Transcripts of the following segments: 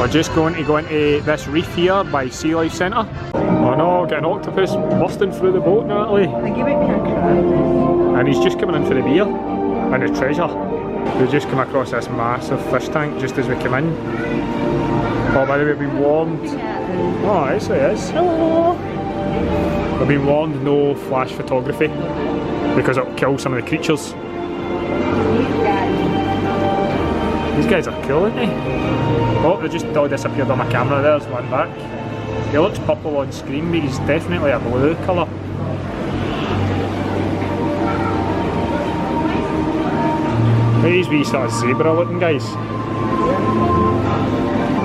We're just going to go into this reef here by Sea Life Centre. Oh no, get an octopus busting through the boat, Natalie. Like, you might be a crab. And he's just coming in for the beer and the treasure. We've just come across this massive fish tank just as we came in. Oh, by the way, we've been warned. Oh, actually it is. Hello. We've been warned no flash photography because it'll kill some of the creatures. These guys are cool, aren't they? Oh, they just all disappeared on my camera. There's one back. He looks purple on screen, but he's definitely a blue colour. These wee sort of zebra looking guys.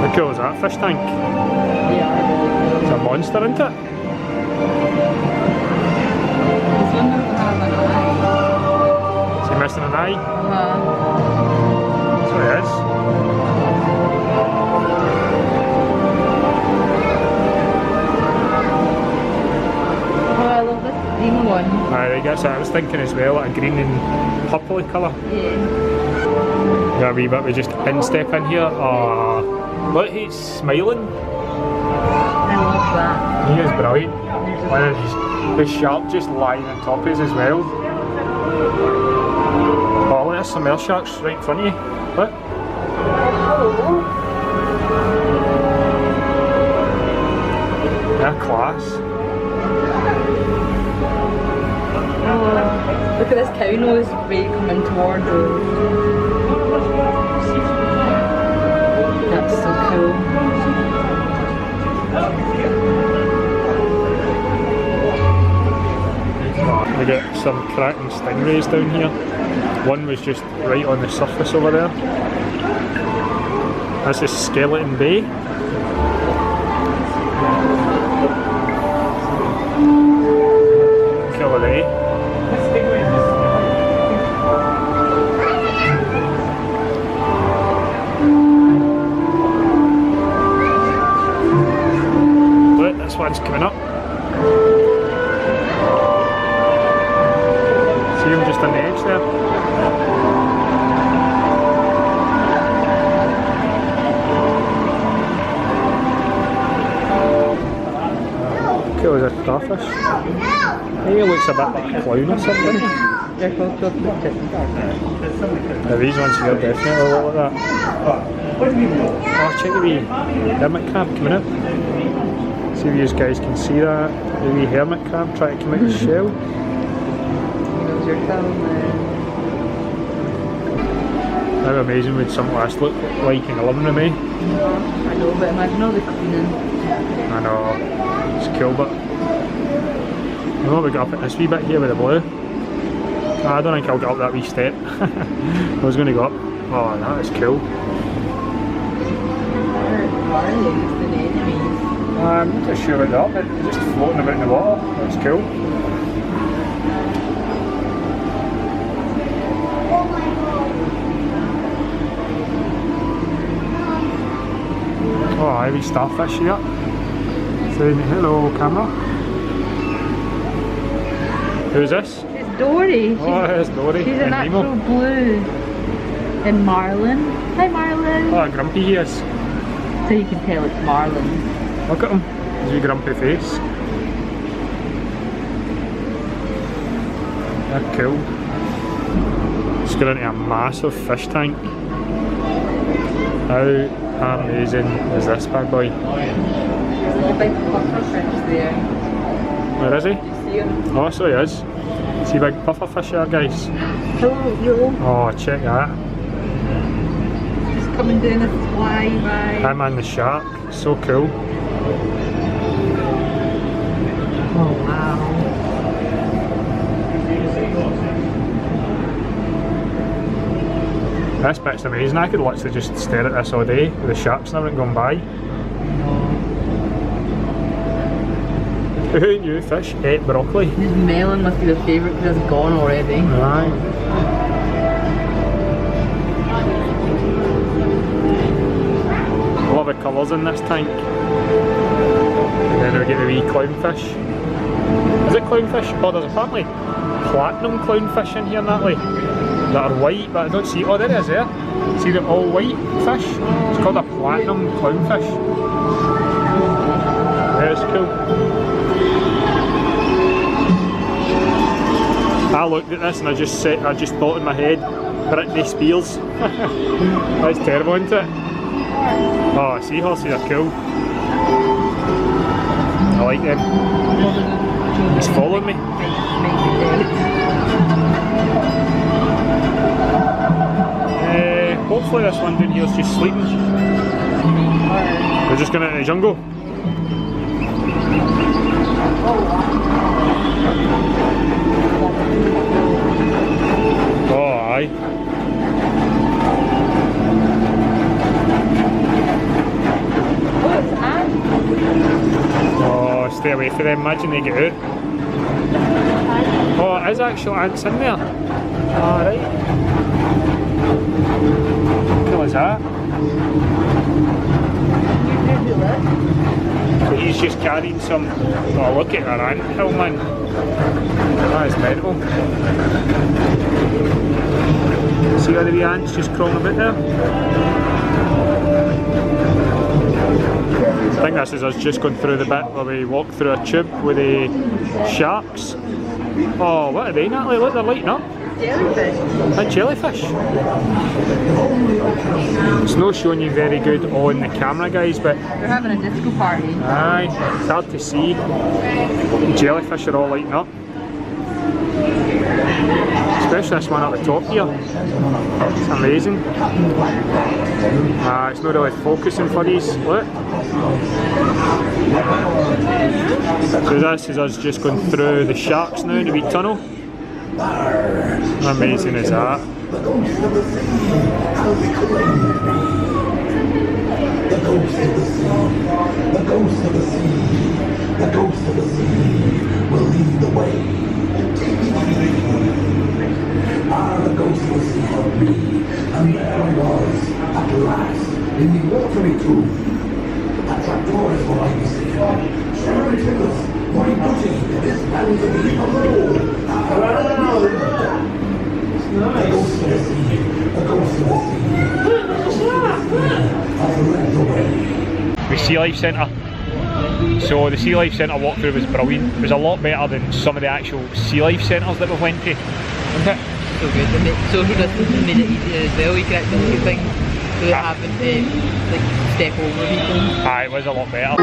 How cool is that fish tank? Yeah. It's a monster, isn't it? This one doesn't have an eye. Is he missing an eye? So he is. Oh, I love this green one. I guess I was thinking as well, like a green and purpley colour. Yeah. Got a wee bit, we just instep in here. Oh, look, he's smiling. I love that. He is brilliant. And his shark just lying on top of us as well. Oh, look, there's some air sharks right in front of you. Look. They're class. Oh, look at this cow nose way coming towards us. That's so cool. We get some cracking stingrays down here. One was just right on the surface over there. That's a skeleton bay. Killer day. Look, this one's coming up. See him just on the edge there? Cool as a starfish. He looks a bit like a clown or something. Now these ones here definitely look like that. Oh, check the wee hermit crab coming out. See if you guys can see that. The wee hermit crab trying to come out of the shell. How amazing would something like this look like in the living room, eh? I know, but imagine all the cleaning. I know, it's cool, but you know, we got up at this wee bit here with the blue. I don't think I'll get up that wee step. I was going to go up. Oh, that is cool. I'm not too sure about that, but just floating about in the water. That's cool. Oh, a wee starfish here. Saying hello, camera. Who's this? It's Dory. Oh, it's Dory. She's an and Nemo. actual blue. And Marlin. Hi, Marlin. Oh, grumpy he is. So you can tell it's Marlin. Look at him. His wee grumpy face. They're cool. Just got into a massive fish tank. How amazing is this bad boy? The big pufferfish there. Where is he? Do you see him? Oh, so he is. See big pufferfish there, guys? Hello, yo. Oh, check that. Just coming down a flyby. Him and the shark. So cool. Oh, wow. This bit's amazing. I could literally just stare at this all day with the sharks and everything going by. Who knew fish ate broccoli? This melon must be the favourite because it's gone already. Aye. Love the colours in this tank. And then we get the wee clownfish. Is it clownfish? Oh, there's apparently platinum clownfish in here, Natalie. That are white, but I don't see. Oh, there it is there. See the all white fish? It's called a platinum clownfish. Yeah, it's cool. I looked at this and I just thought in my head, Britney Spears. That's terrible, isn't it? Oh, seahorses are cool. I like them. He's following me. Hopefully this one down here is just sleeping. We're just going into the jungle. Oh, aye. Oh, stay away from them, imagine they get out. Oh, it is actual ants in there. Alright. How cool is that? So he's just carrying some. Oh, look at that ant hill, man. That is mental. See all the wee ants just crawling about there? I think this is us just going through the bit where we walk through a tube with the sharks. Oh, what are they, Natalie? Look, they're lighting up. Jellyfish. A jellyfish. It's not showing you very good on the camera, guys, but They're having a disco party. aye, it's hard to see. The jellyfish are all lighting up. Especially this one at the top here. It's amazing. It's not really focusing for these. Look. So this is us just going through the sharks now, the wee tunnel. How amazing is that? The ghost of the sea, the ghost of the sea, the ghost of the sea will lead the way. The ghost of the sea helped me, and there I was, at last, in the watery tomb. A trapdoor is what I was saying. Sharon Timbers, my duty, this man to be alone. The ghost of the sea, the ghost of the sea, the ghost of the sea has led the way. The Sea Life Centre. So the Sea Life Centre walkthrough was brilliant. It was a lot better than some of the actual Sea Life Centres that we went to. Wasn't it? So good. They made, social distancing made it easier as well. You could actually look at things without having to like step over people. Aye, it was a lot better.